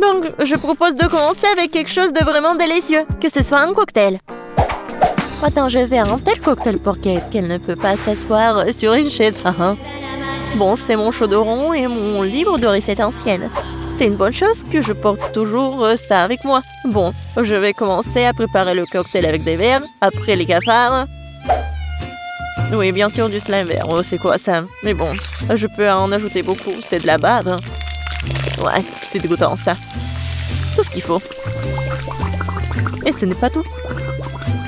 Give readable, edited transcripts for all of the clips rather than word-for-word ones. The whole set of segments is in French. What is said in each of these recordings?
Donc, je propose de commencer avec quelque chose de vraiment délicieux. Que ce soit un cocktail. Attends, je vais faire un tel cocktail pour Kate qu'elle ne peut pas s'asseoir sur une chaise. Bon, c'est mon chaudron et mon livre de recettes anciennes. C'est une bonne chose que je porte toujours ça avec moi. Bon, je vais commencer à préparer le cocktail avec des verres, après les cafards. Oui, bien sûr, du slime vert. Oh, c'est quoi ça? Mais bon, je peux en ajouter beaucoup. C'est de la bave. Ouais, c'est dégoûtant ça. Tout ce qu'il faut. Et ce n'est pas tout.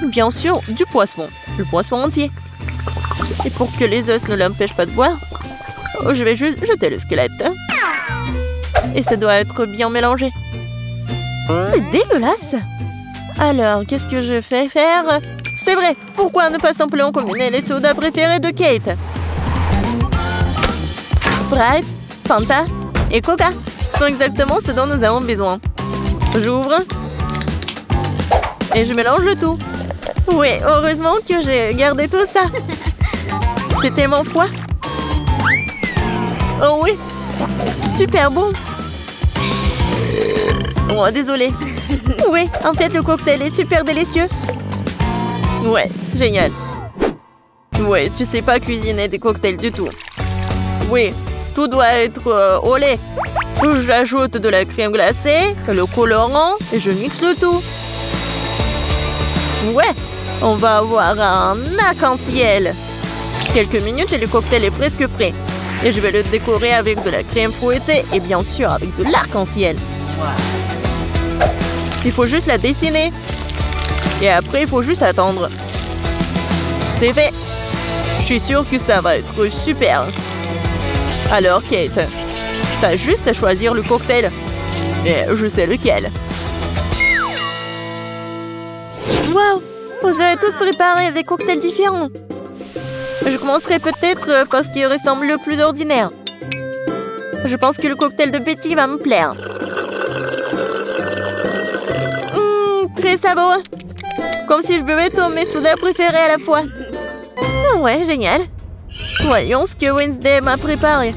Bien sûr, du poisson. Le poisson entier. Et pour que les os ne l'empêchent pas de boire, je vais juste jeter le squelette. Et ça doit être bien mélangé. C'est dégueulasse. Alors, qu'est-ce que je fais faire? C'est vrai, pourquoi ne pas simplement combiner les sodas préférés de Kate? Sprite, Fanta et Coca sont exactement ce dont nous avons besoin. J'ouvre. Et je mélange le tout. Oui, heureusement que j'ai gardé tout ça. C'est tellement froid. Oh oui, super bon. Oh, désolé. Oui, en fait, le cocktail est super délicieux. Ouais, génial. Ouais, tu sais pas cuisiner des cocktails du tout. Oui, tout doit être au lait. J'ajoute de la crème glacée, le colorant et je mixe le tout. Ouais, on va avoir un arc-en-ciel. Quelques minutes et le cocktail est presque prêt. Et je vais le décorer avec de la crème fouettée et bien sûr avec de l'arc-en-ciel. Il faut juste la dessiner. Et après, il faut juste attendre. C'est fait. Je suis sûre que ça va être super. Alors, Kate, t'as juste à choisir le cocktail. Et je sais lequel. Waouh! Vous avez tous préparé des cocktails différents. Je commencerai peut-être par ce qui ressemble le plus ordinaire. Je pense que le cocktail de Betty va me plaire. Très savoureux. Comme si je buvais tous mes sodas préférés à la fois. Ouais, génial. Voyons ce que Wednesday m'a préparé.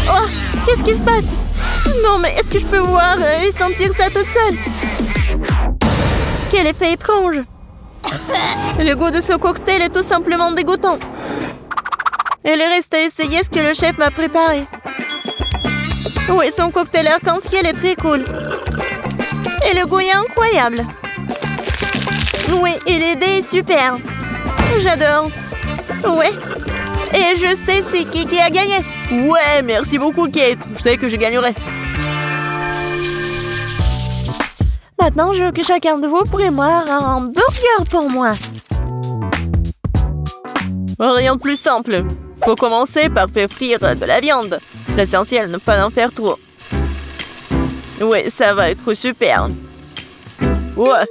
Oh, qu'est-ce qui se passe? Non, mais est-ce que je peux voir et sentir ça toute seule? Quel effet étrange. Le goût de ce cocktail est tout simplement dégoûtant. Il reste à essayer ce que le chef m'a préparé. Oui, son cocktail arc-en-ciel est très cool. Et le goût est incroyable. Oui, et l'idée est super. J'adore. Ouais. Et je sais c'est qui a gagné. Ouais, merci beaucoup, Kate. Je sais que je gagnerai. Maintenant, je veux que chacun de vous prépare un burger pour moi. Rien de plus simple. Faut commencer par faire frire de la viande. L'essentiel, ne pas en faire trop. Ouais, ça va être super. Ouais.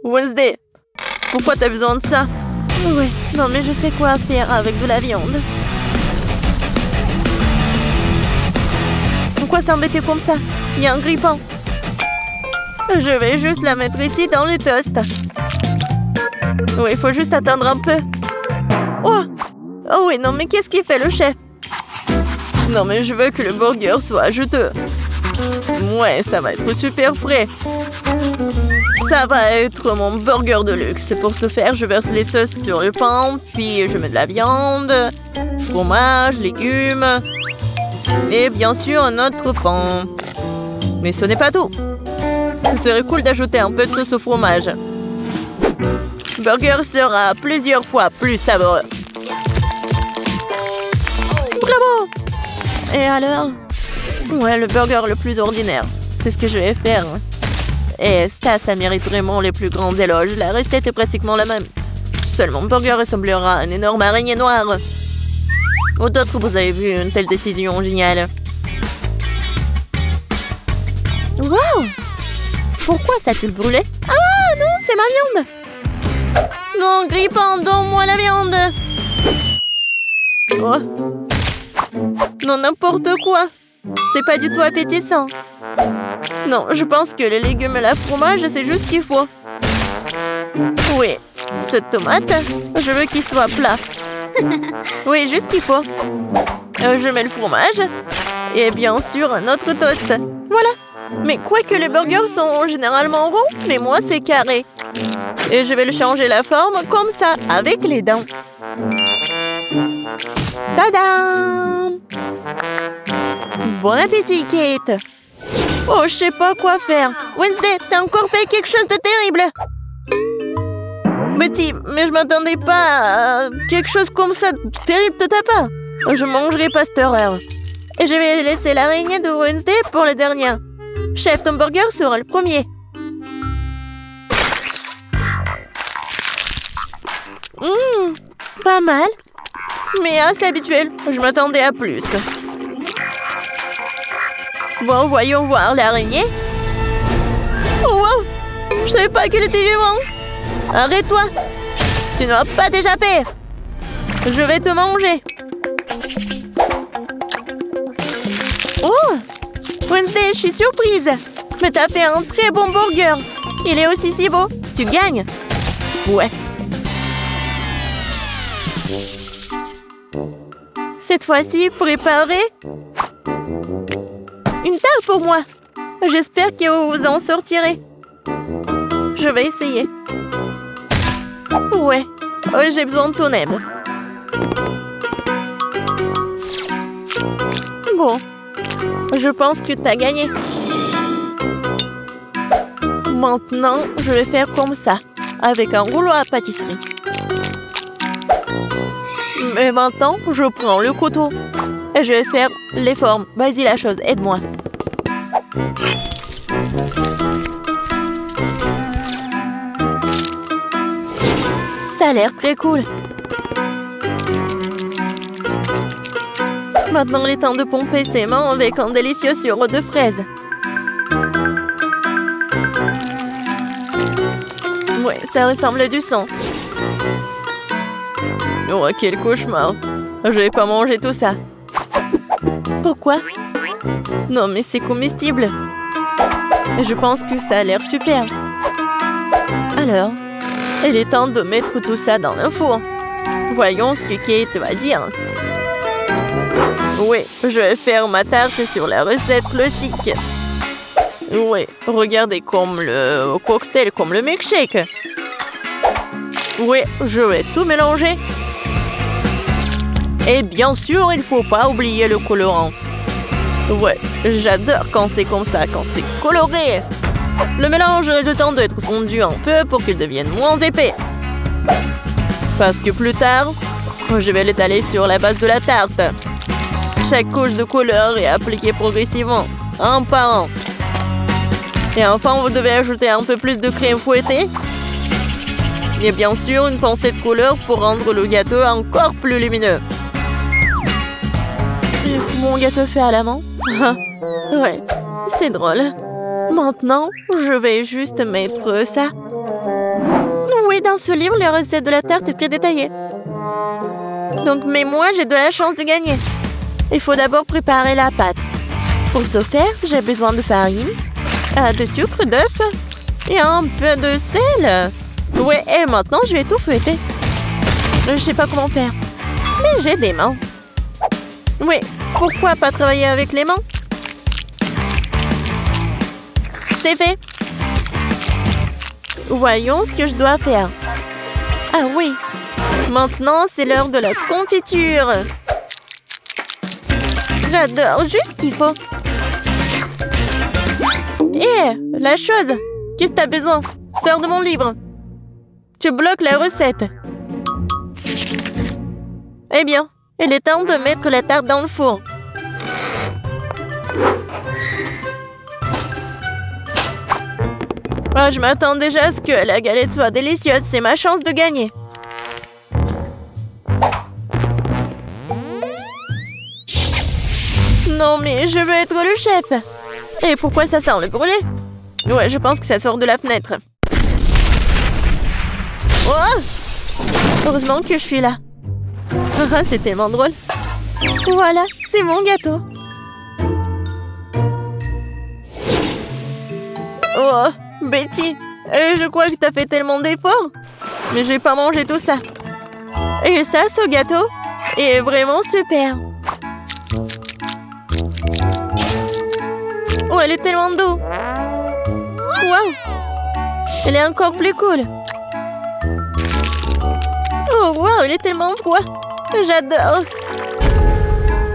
Wednesday, pourquoi t'as besoin de ça? Ouais, non mais je sais quoi faire avec de la viande. Pourquoi s'embêter comme ça? Il y a un grille-pain. Je vais juste la mettre ici dans le toast. Oui, il faut juste attendre un peu. Oh! Oh oui, non mais qu'est-ce qu'il fait le chef? Non mais je veux que le burger soit juteux. Ouais, ça va être super frais. Ça va être mon burger de luxe. Pour ce faire, je verse les sauces sur le pain, puis je mets de la viande, fromage, légumes et bien sûr un autre pain. Mais ce n'est pas tout. Ce serait cool d'ajouter un peu de sauce au fromage. Le burger sera plusieurs fois plus savoureux. Bravo! Et alors? Ouais, le burger le plus ordinaire. C'est ce que je vais faire. Et ça mérite vraiment les plus grands éloges. La recette est pratiquement la même. Seulement, mon burger ressemblera à une énorme araignée noire. Ou d'autres, vous avez vu une telle décision géniale. Wow! Pourquoi ça a-t-il brûlé? Ah non, c'est ma viande! Non, grille-pain, donne-moi la viande! Oh. Non, n'importe quoi! C'est pas du tout appétissant. Non, je pense que les légumes et le fromage, c'est juste ce qu'il faut. Oui, cette tomate, je veux qu'il soit plat. Oui, juste ce qu'il faut. Je mets le fromage. Et bien sûr, un autre toast. Voilà. Mais quoique les burgers sont généralement ronds, mais moi, c'est carré. Et je vais le changer la forme comme ça, avec les dents. Tadam! Bon appétit, Kate! Oh, je sais pas quoi faire. Wednesday, t'as encore fait quelque chose de terrible! Betty, mais je m'attendais pas à quelque chose comme ça de terrible de ta part. Je mangerai pas cette horreur. Et je vais laisser l'araignée de Wednesday pour le dernier. Chef, ton burger sera le premier. Pas mal. Mais assez habituel. Je m'attendais à plus. Bon, voyons voir l'araignée. Oh, wow! Je savais pas qu'elle était vivante. Arrête-toi. Tu ne vas pas t'échapper. Je vais te manger. Oh! Wednesday, je suis surprise. Mais t'as fait un très bon burger. Il est aussi si beau. Tu gagnes. Ouais. Cette fois-ci, préparez une tarte pour moi. J'espère que vous en sortirez. Je vais essayer. Ouais. Oh, j'ai besoin de ton aide. Bon. Je pense que t'as gagné. Maintenant, je vais faire comme ça, avec un rouleau à pâtisserie. Mais maintenant, je prends le couteau et je vais faire les formes. Vas-y la chose, aide-moi. Ça a l'air très cool. Maintenant, il est temps de pomper ses mains avec un délicieux sirop de fraises. Ouais, ça ressemble à du sang. Oh, quel cauchemar. Je vais pas manger tout ça. Pourquoi? Non, mais c'est comestible. Je pense que ça a l'air super. Alors, il est temps de mettre tout ça dans le four. Voyons ce que Kate va dire. Oui, je vais faire ma tarte sur la recette classique. Oui, regardez comme le cocktail, comme le milkshake. Oui, je vais tout mélanger. Et bien sûr, il ne faut pas oublier le colorant. Ouais, j'adore quand c'est comme ça, quand c'est coloré. Le mélange a le temps d'être fondu un peu pour qu'il devienne moins épais. Parce que plus tard, je vais l'étaler sur la base de la tarte. Chaque couche de couleur est appliquée progressivement, un par un. Et enfin, vous devez ajouter un peu plus de crème fouettée. Et bien sûr, une pincée de couleur pour rendre le gâteau encore plus lumineux. Mon gâteau fait à la main. Ouais, c'est drôle. Maintenant, je vais juste mettre ça. Oui, dans ce livre, la recette de la tarte est très détaillée. Donc, mais moi, j'ai de la chance de gagner. Il faut d'abord préparer la pâte. Pour ce faire, j'ai besoin de farine, de sucre, d'œufs et un peu de sel. Ouais, et maintenant, je vais tout fouetter. Je sais pas comment faire, mais j'ai des mains. Oui, pourquoi pas travailler avec les mains? C'est fait. Voyons ce que je dois faire. Ah oui, maintenant, c'est l'heure de la confiture. J'adore, juste ce qu'il faut. Hé, la chose. Qu'est-ce que t'as besoin? Sors de mon livre. Tu bloques la recette. Eh bien, il est temps de mettre la tarte dans le four. Oh, je m'attends déjà à ce que la galette soit délicieuse. C'est ma chance de gagner. Non, mais je veux être le chef. Et pourquoi ça sent le brûlé? Ouais, je pense que ça sort de la fenêtre. Oh! Heureusement que je suis là. C'est tellement drôle. Voilà, c'est mon gâteau. Oh, Betty, je crois que t'as fait tellement d'efforts. Mais j'ai pas mangé tout ça. Et ça, ce gâteau est vraiment super. Oh, elle est tellement douce. Waouh! Elle est encore plus cool. Oh, waouh, elle est tellement froide. J'adore.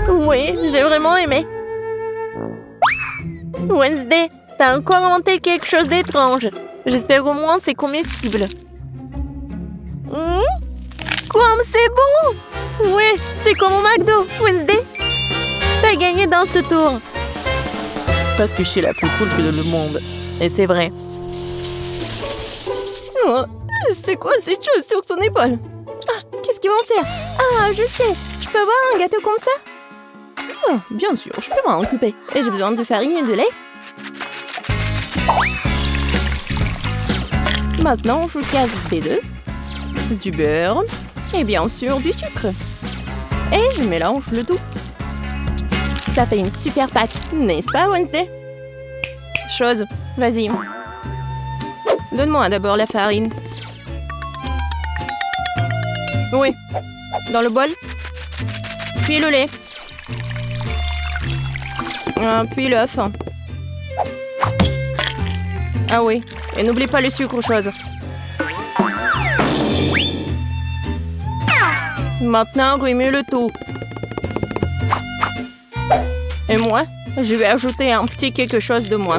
Oui, j'ai vraiment aimé. Wednesday, t'as encore inventé quelque chose d'étrange. J'espère au moins c'est comestible. Comme c'est bon! Ouais, c'est comme au McDo, Wednesday. T'as gagné dans ce tour. Parce que je suis la plus cool que le monde. Et c'est vrai. Oh, c'est quoi cette chose sur son épaule? Ah, qu'est-ce qu'ils vont faire? Ah, je sais. Je peux avoir un gâteau comme ça? Oh, bien sûr, je peux m'en occuper. Et j'ai besoin de farine et de lait. Maintenant, je casse des œufs, du beurre et bien sûr du sucre. Et je mélange le tout. Ça fait une super pâte, n'est-ce pas, Wednesday? Chose, vas-y. Donne-moi d'abord la farine. Oui, dans le bol. Puis le lait. Puis l'œuf. Ah oui, et n'oublie pas le sucre, chose. Maintenant, remue le tout. Et moi, je vais ajouter un petit quelque chose de moi.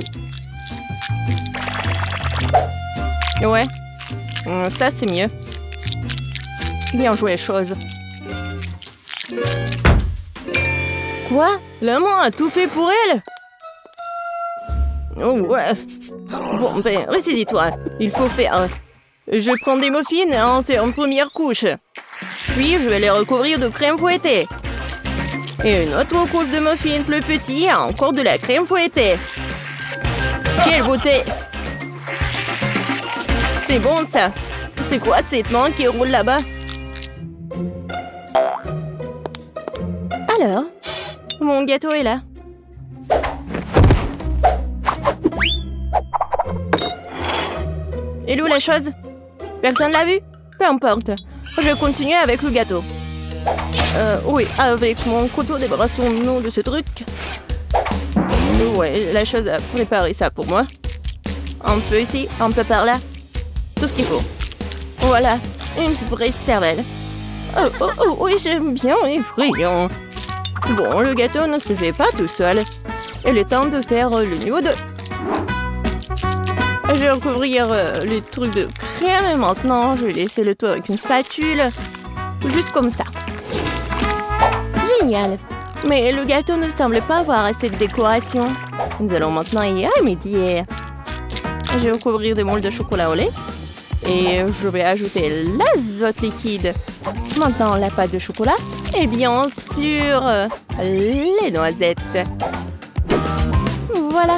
Ouais, ça c'est mieux. Bien joué, chose. Quoi? La main a tout fait pour elle? Oh ouais. Bon, ben, ressaisis-toi. Il faut faire... Je prends des muffins et en fais une première couche. Puis, je vais les recouvrir de crème fouettée. Et une autre couche de muffins plus petits et encore de la crème fouettée. Quelle beauté! C'est bon, ça. C'est quoi cette main qui roule là-bas? Alors, mon gâteau est là. Et où la chose? Personne l'a vu? Peu importe. Je continue avec le gâteau. Oui, avec mon couteau, débarrassons-nous de ce truc. Ouais, la chose a préparé ça pour moi. Un peu ici, un peu par là. Tout ce qu'il faut. Voilà, une vraie cervelle. Oh, oui, j'aime bien les friands. Bon, le gâteau ne se fait pas tout seul. Il est temps de faire le niveau 2. Je vais recouvrir les trucs de crème et maintenant je vais laisser le tout avec une spatule. Juste comme ça. Génial. Mais le gâteau ne semble pas avoir assez de décoration. Nous allons maintenant y remédier. Je vais recouvrir des moules de chocolat au lait. Et je vais ajouter l'azote liquide. Maintenant la pâte de chocolat. Et bien sûr, les noisettes. Voilà.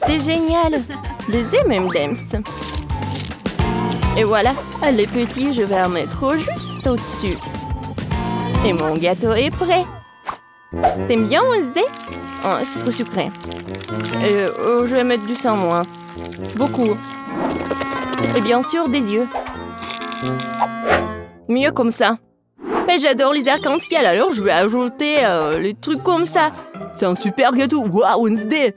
C'est génial. Des M&M's. Et voilà, les petits, je vais en mettre juste au-dessus. Et mon gâteau est prêt. T'aimes bien, Wednesday? Oh, c'est trop sucré. Je vais mettre du sang, moi. Beaucoup. Et bien sûr, des yeux. Mieux comme ça. Mais j'adore les arcs-en-ciel, alors je vais ajouter les trucs comme ça. C'est un super gâteau. Waouh, Wednesday!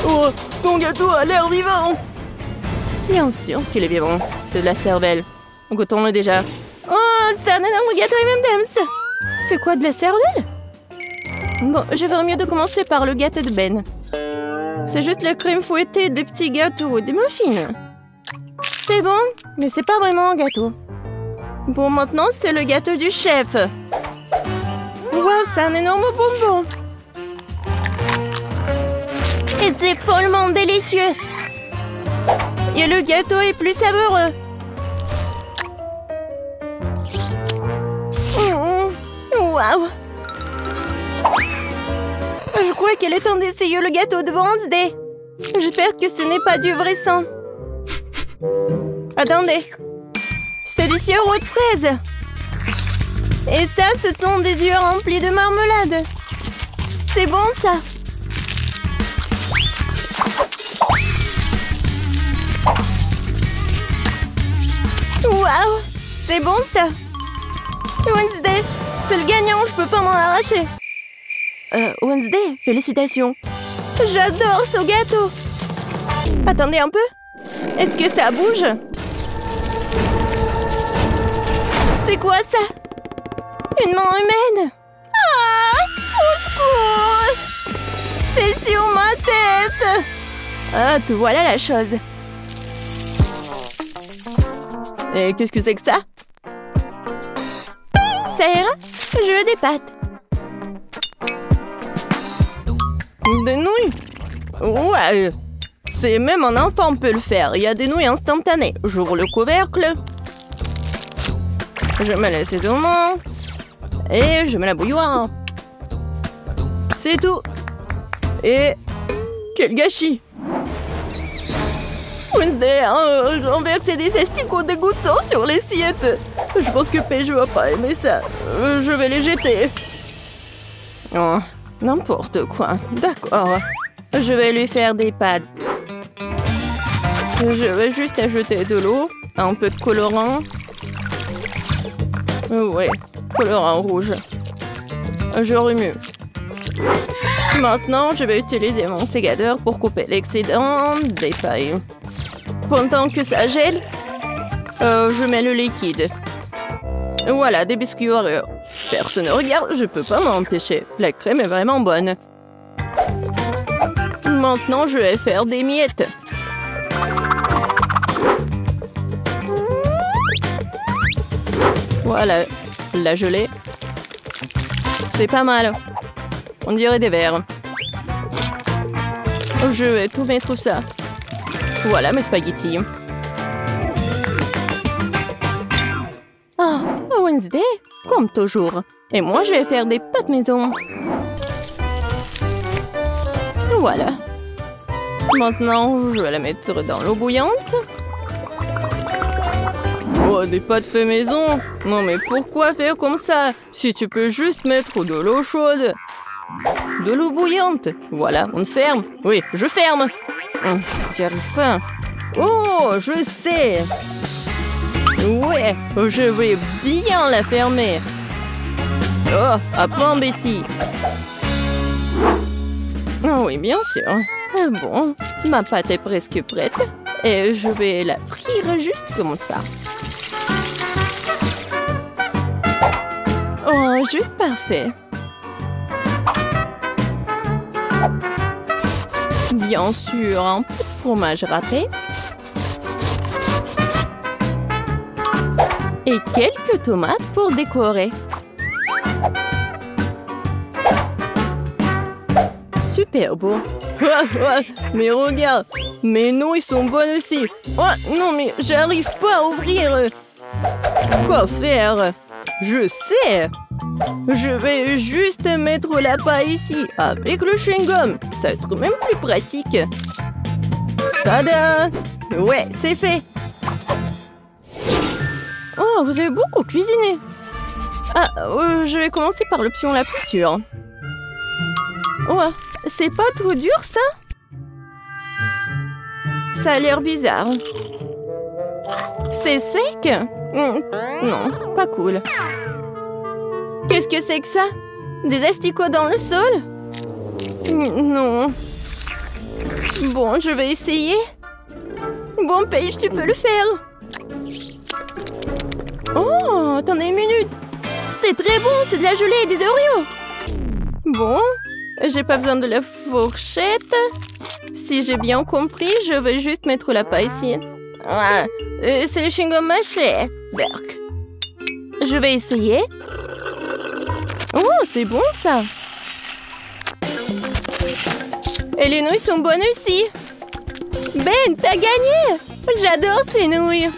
Oh, ton gâteau a l'air vivant! Bien sûr qu'il est vivant. C'est de la cervelle. Goûtons-le déjà. Oh, c'est un énorme gâteau M&M's! C'est quoi, de la cervelle? Bon, je ferais mieux de commencer par le gâteau de Ben. C'est juste la crème fouettée, des petits gâteaux et des muffins. C'est bon, mais c'est pas vraiment un gâteau. Bon, maintenant, c'est le gâteau du chef. Wow, c'est un énorme bonbon. Et c'est follement délicieux. Et le gâteau est plus savoureux. Waouh. Je crois qu'il est temps d'essayer le gâteau de Wednesday. J'espère que ce n'est pas du vrai sang. Attendez. C'est du sirop de fraise. Et ça, ce sont des yeux remplis de marmelade. C'est bon, ça. Waouh, c'est bon, ça. Wednesday, c'est le gagnant, je peux pas m'en arracher. Wednesday, félicitations. J'adore ce gâteau. Attendez un peu. Est-ce que ça bouge? C'est quoi ça? Une main humaine? Ah! Au secours! C'est sur ma tête! Ah, te voilà la chose. Et qu'est-ce que c'est que ça? Ça ira? Je veux des pâtes. Des nouilles? Ouais. C'est même un enfant peut le faire. Il y a des nouilles instantanées. J'ouvre le couvercle. Je mets l'assaisonnement. Et je mets la bouilloire. C'est tout. Et... quel gâchis! Wednesday a renversé des asticots dégoûtants sur l'assiette. Je pense que Paige va pas aimer ça. Je vais les jeter. Oh, n'importe quoi. D'accord. Je vais lui faire des pâtes. Je vais juste ajouter de l'eau, un peu de colorant. Ouais, colorant rouge. Je remue. Maintenant, je vais utiliser mon sécateur pour couper l'excédent des pailles. Pendant que ça gèle, je mets le liquide. Voilà, des biscuits Oreo. Personne ne regarde, je peux pas m'empêcher. La crème est vraiment bonne. Maintenant, je vais faire des miettes. Voilà, la gelée. C'est pas mal. On dirait des verres. Je vais tout mettre ça. Voilà mes spaghettis. Ah, Wednesday, comme toujours. Et moi, je vais faire des pâtes maison. Voilà. Maintenant, je vais la mettre dans l'eau bouillante. Oh, des pâtes fait maison? Non, mais pourquoi faire comme ça? Si tu peux juste mettre de l'eau chaude. De l'eau bouillante. Voilà, on ferme. Oui, je ferme. J'y arrive pas. Oh, je sais. Ouais, je vais bien la fermer. Oh, apprends, Betty. Oh oui, bien sûr. Bon, ma pâte est presque prête. Et je vais la frire juste comme ça. Oh, juste parfait. Bien sûr, un peu de fromage râpé. Et quelques tomates pour décorer. Super beau. Mais regarde, mes nouilles sont bonnes aussi. Oh non, mais j'arrive pas à ouvrir. Quoi faire? Je sais. Je vais juste mettre la paille ici, avec le chewing-gum. Ça va être même plus pratique. Tada! Ouais, c'est fait. Oh, vous avez beaucoup cuisiné. Ah, je vais commencer par l'option la plus sûre. Ouais, c'est pas trop dur, ça? Ça a l'air bizarre. C'est sec? Non, pas cool. Qu'est-ce que c'est que ça? Des asticots dans le sol? Non. Bon, je vais essayer. Bon, Paige, tu peux le faire. Oh, attendez une minute. C'est très bon, c'est de la gelée et des Oreos. Bon, j'ai pas besoin de la fourchette. Si j'ai bien compris, je vais juste mettre la paille ici. Ah, c'est le chewing-gum mâché. Berk. Je vais essayer. Oh, c'est bon ça. Et les nouilles sont bonnes aussi. Ben, t'as gagné. J'adore ces nouilles.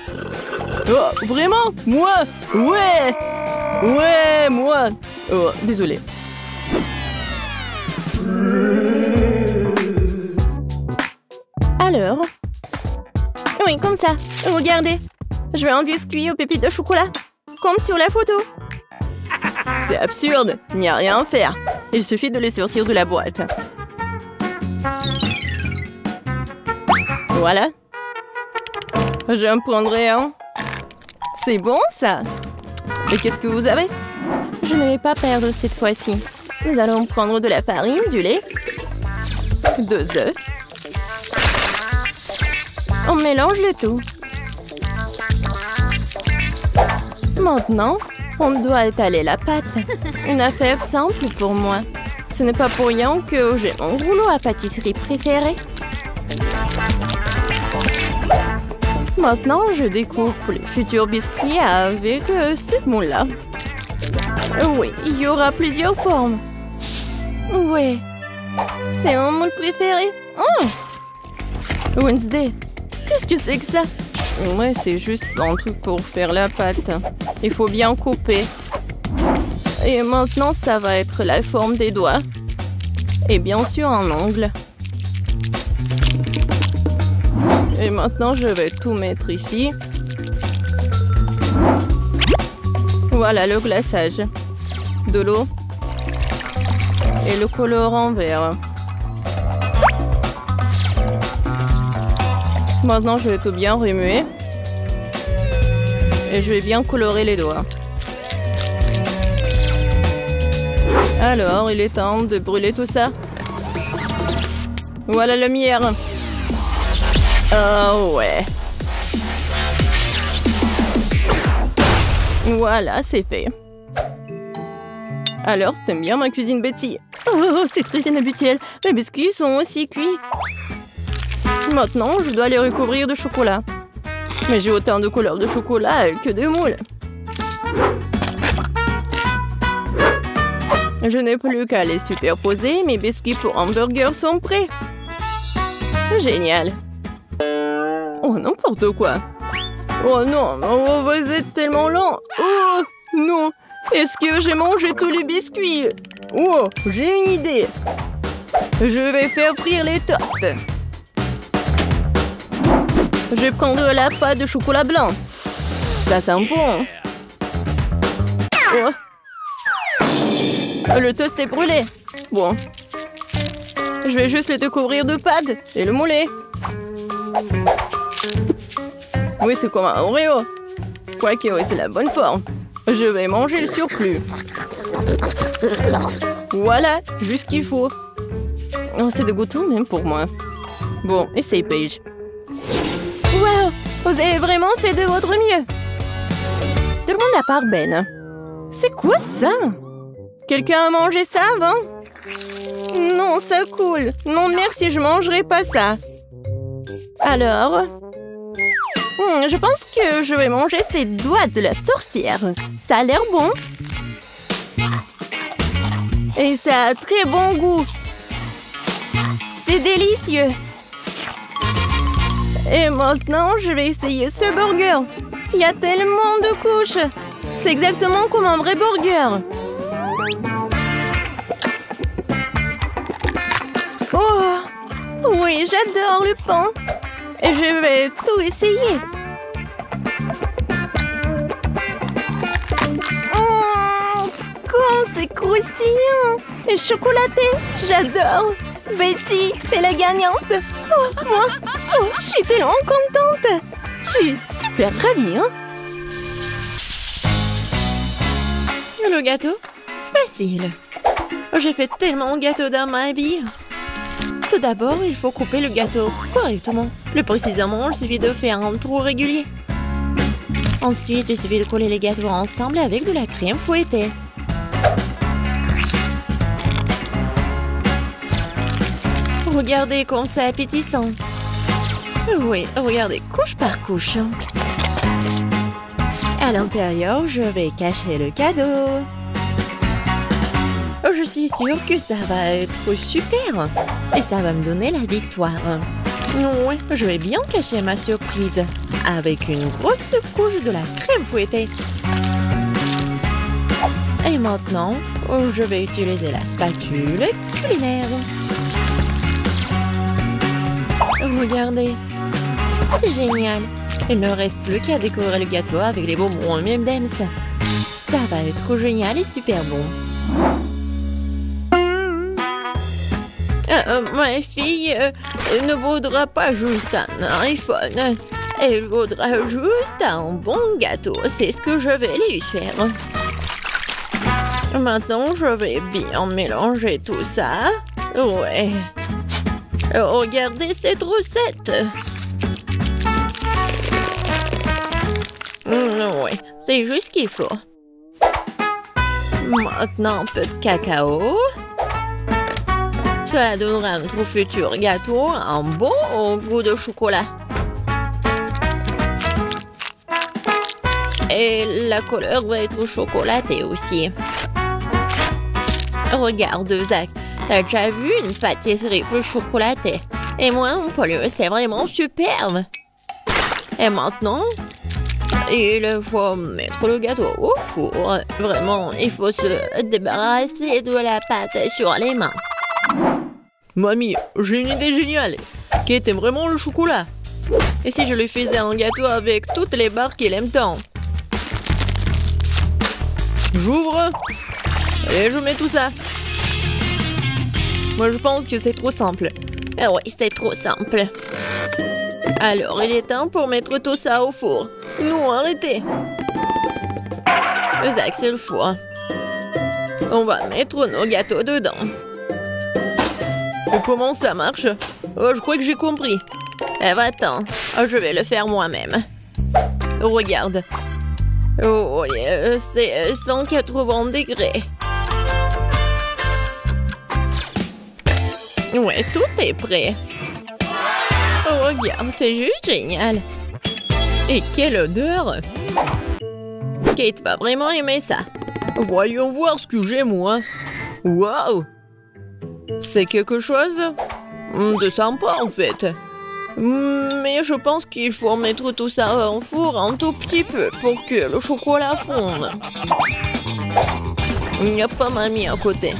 Oh, vraiment? Moi? Ouais. Ouais, moi. Oh, désolé. Alors? Oui, comme ça. Regardez. Je vais un biscuit aux pépites de chocolat. Comme sur la photo. C'est absurde. Il n'y a rien à faire. Il suffit de les sortir de la boîte. Voilà. J'en prendrai un. C'est bon, ça. Et qu'est-ce que vous avez? Je ne vais pas perdre cette fois-ci. Nous allons prendre de la farine, du lait, 2 œufs. On mélange le tout. Maintenant, on doit étaler la pâte. Une affaire simple pour moi. Ce n'est pas pour rien que j'ai mon rouleau à pâtisserie préféré. Maintenant, je découpe les futurs biscuits avec ce moule-là. Oui, il y aura plusieurs formes. Oui, c'est mon moule préféré. Oh! Wednesday, qu'est-ce que c'est que ça? Ouais, c'est juste un truc pour faire la pâte. Il faut bien couper. Et maintenant, ça va être la forme des doigts. Et bien sûr, un ongle. Et maintenant, je vais tout mettre ici. Voilà le glaçage. De l'eau. Et le colorant vert. Maintenant, je vais tout bien remuer. Et je vais bien colorer les doigts. Alors, il est temps de brûler tout ça. Voilà la lumière. Oh ouais. Voilà, c'est fait. Alors, t'aimes bien ma cuisine, Betty? Oh, c'est très inhabituel. Mes biscuits sont aussi cuits. Maintenant, je dois les recouvrir de chocolat. Mais j'ai autant de couleurs de chocolat que de moules. Je n'ai plus qu'à les superposer. Mes biscuits pour hamburger sont prêts. Génial. Oh, n'importe quoi. Oh non, oh, vous êtes tellement lent. Oh non, est-ce que j'ai mangé tous les biscuits? Oh, j'ai une idée. Je vais faire frire les toasts. Je vais prendre la pâte de chocolat blanc. Ça sent bon. Oh. Le toast est brûlé. Bon. Je vais juste le découvrir de pâte et le mouler. Oui, c'est comme un Oreo. Quoique, oui, c'est la bonne forme. Je vais manger le surplus. Voilà, juste ce qu'il faut. Oh, c'est dégoûtant même pour moi. Bon, essaye, Paige. Wow, vous avez vraiment fait de votre mieux. Tout le monde à part Ben. C'est quoi ça? Quelqu'un a mangé ça avant? Non, ça coule. Non, merci, je mangerai pas ça. Alors? Je pense que je vais manger ces doigts de la sorcière. Ça a l'air bon. Et ça a très bon goût. C'est délicieux. Et maintenant, je vais essayer ce burger. Il y a tellement de couches. C'est exactement comme un vrai burger. Oh, oui, j'adore le pain. Et je vais tout essayer. Oh, comme c'est croustillant. Et chocolaté, j'adore. Betty, t'es la gagnante. Oh, moi, oh, je suis tellement contente. Je suis super ravie, hein. Le gâteau? Facile. J'ai fait tellement de gâteaux dans ma vie. Tout d'abord, il faut couper le gâteau correctement. Plus précisément, il suffit de faire un trou régulier. Ensuite, il suffit de coller les gâteaux ensemble avec de la crème fouettée. Regardez comme c'est appétissant. Oui, regardez, couche par couche. À l'intérieur, je vais cacher le cadeau. Je suis sûre que ça va être super. Et ça va me donner la victoire. Oui, je vais bien cacher ma surprise. Avec une grosse couche de la crème fouettée. Et maintenant, je vais utiliser la spatule culinaire. Regardez. C'est génial. Il ne reste plus qu'à décorer le gâteau avec les bonbons M&M's. Ça va être génial et super bon. Ma fille ne voudra pas juste un iPhone. Il faudra juste un bon gâteau. C'est ce que je vais lui faire. Maintenant, je vais bien mélanger tout ça. Ouais. Regardez cette recette. Ouais, c'est juste ce qu'il faut. Maintenant, un peu de cacao. Ça donnera à notre futur gâteau un bon goût de chocolat. Et la couleur va être chocolatée aussi. Regarde, Zach, t'as déjà vu une pâtisserie plus chocolatée? Et moi, mon polio, c'est vraiment superbe. Et maintenant, il faut mettre le gâteau au four. Vraiment, il faut se débarrasser de la pâte sur les mains. Mamie, j'ai une idée géniale. Kate aime vraiment le chocolat. Et si je lui faisais un gâteau avec toutes les barres qu'il aime tant? J'ouvre. Et je mets tout ça. Moi, je pense que c'est trop simple. Ah oui, c'est trop simple. Alors, il est temps pour mettre tout ça au four. Non, arrêtez. Zach, c'est le four. On va mettre nos gâteaux dedans. Et comment ça marche? Oh, je crois que j'ai compris. Eh, va-t'en. Je vais le faire moi-même. Regarde. Oh, c'est 180 degrés. Ouais, tout est prêt. Oh, regarde, c'est juste génial. Et quelle odeur! Kate va vraiment aimer ça. Voyons voir ce que j'ai, moi. Waouh! C'est quelque chose de sympa, en fait. Mais je pense qu'il faut mettre tout ça en four un tout petit peu pour que le chocolat fonde. Il n'y a pas mamie à côté.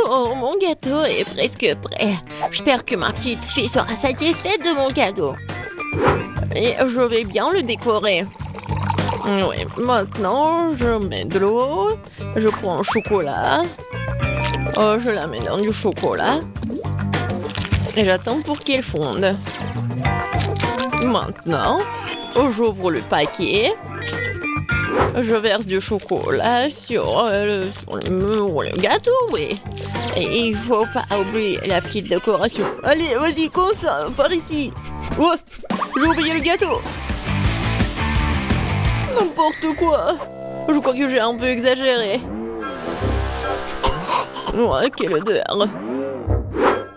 Oh, mon gâteau est presque prêt. J'espère que ma petite fille sera satisfaite de mon cadeau. Et je vais bien le décorer. Oui, maintenant, je mets de l'eau. Je prends le chocolat. Oh, je la mets dans du chocolat. Et j'attends pour qu'il fonde. Maintenant, j'ouvre le paquet. Je verse du chocolat sur le gâteau, oui. Et il faut pas oublier la petite décoration. Allez, vas-y, commence, par ici. Oh, j'ai oublié le gâteau. N'importe quoi. Je crois que j'ai un peu exagéré. Ouais, quelle odeur.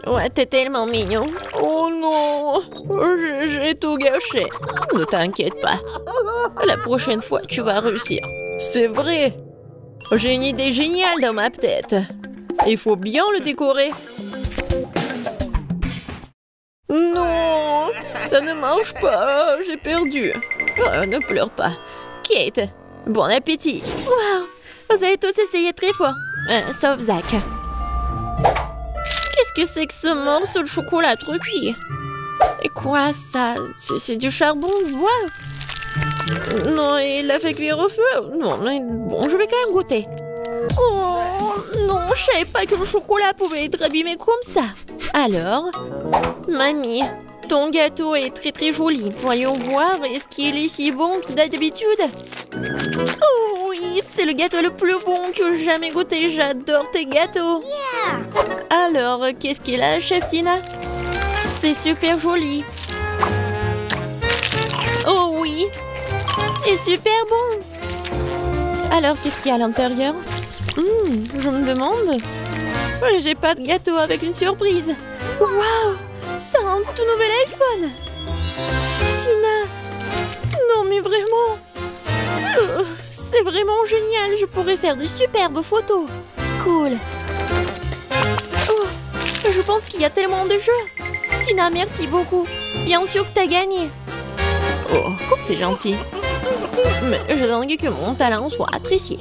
Ouais, t'es tellement mignon. Oh non, j'ai tout gâché. Ne t'inquiète pas. La prochaine fois, tu vas réussir. C'est vrai. J'ai une idée géniale dans ma tête. Il faut bien le décorer. Non, ça ne marche pas. J'ai perdu. Oh, ne pleure pas. Kate, bon appétit. Waouh, vous avez tous essayé très fort. Sauf Zach. Qu'est-ce que c'est que ce morceau de chocolat trop cuit? Et quoi, ça? C'est du charbon? Waouh! Non, il l'a fait cuire au feu. Non, mais bon, je vais quand même goûter. Oh, non, je savais pas que le chocolat pouvait être abîmé comme ça. Alors, mamie, ton gâteau est très très joli. Voyons voir, est-ce qu'il est si bon que d'habitude? Oh oui, c'est le gâteau le plus bon que j'ai jamais goûté. J'adore tes gâteaux. Alors, qu'est-ce qu'il a, chef Tina? C'est super joli. Oh oui, et super bon. Alors, qu'est-ce qu'il y a à l'intérieur? Je me demande. J'ai pas de gâteau avec une surprise. Waouh, c'est un tout nouvel iPhone. Tina, non mais vraiment. C'est vraiment génial. Je pourrais faire de superbes photos. Cool. Oh, je pense qu'il y a tellement de jeux. Tina, merci beaucoup. Bien sûr que t'as gagné. Oh, comme c'est gentil. Mais je voudrais que mon talent soit apprécié.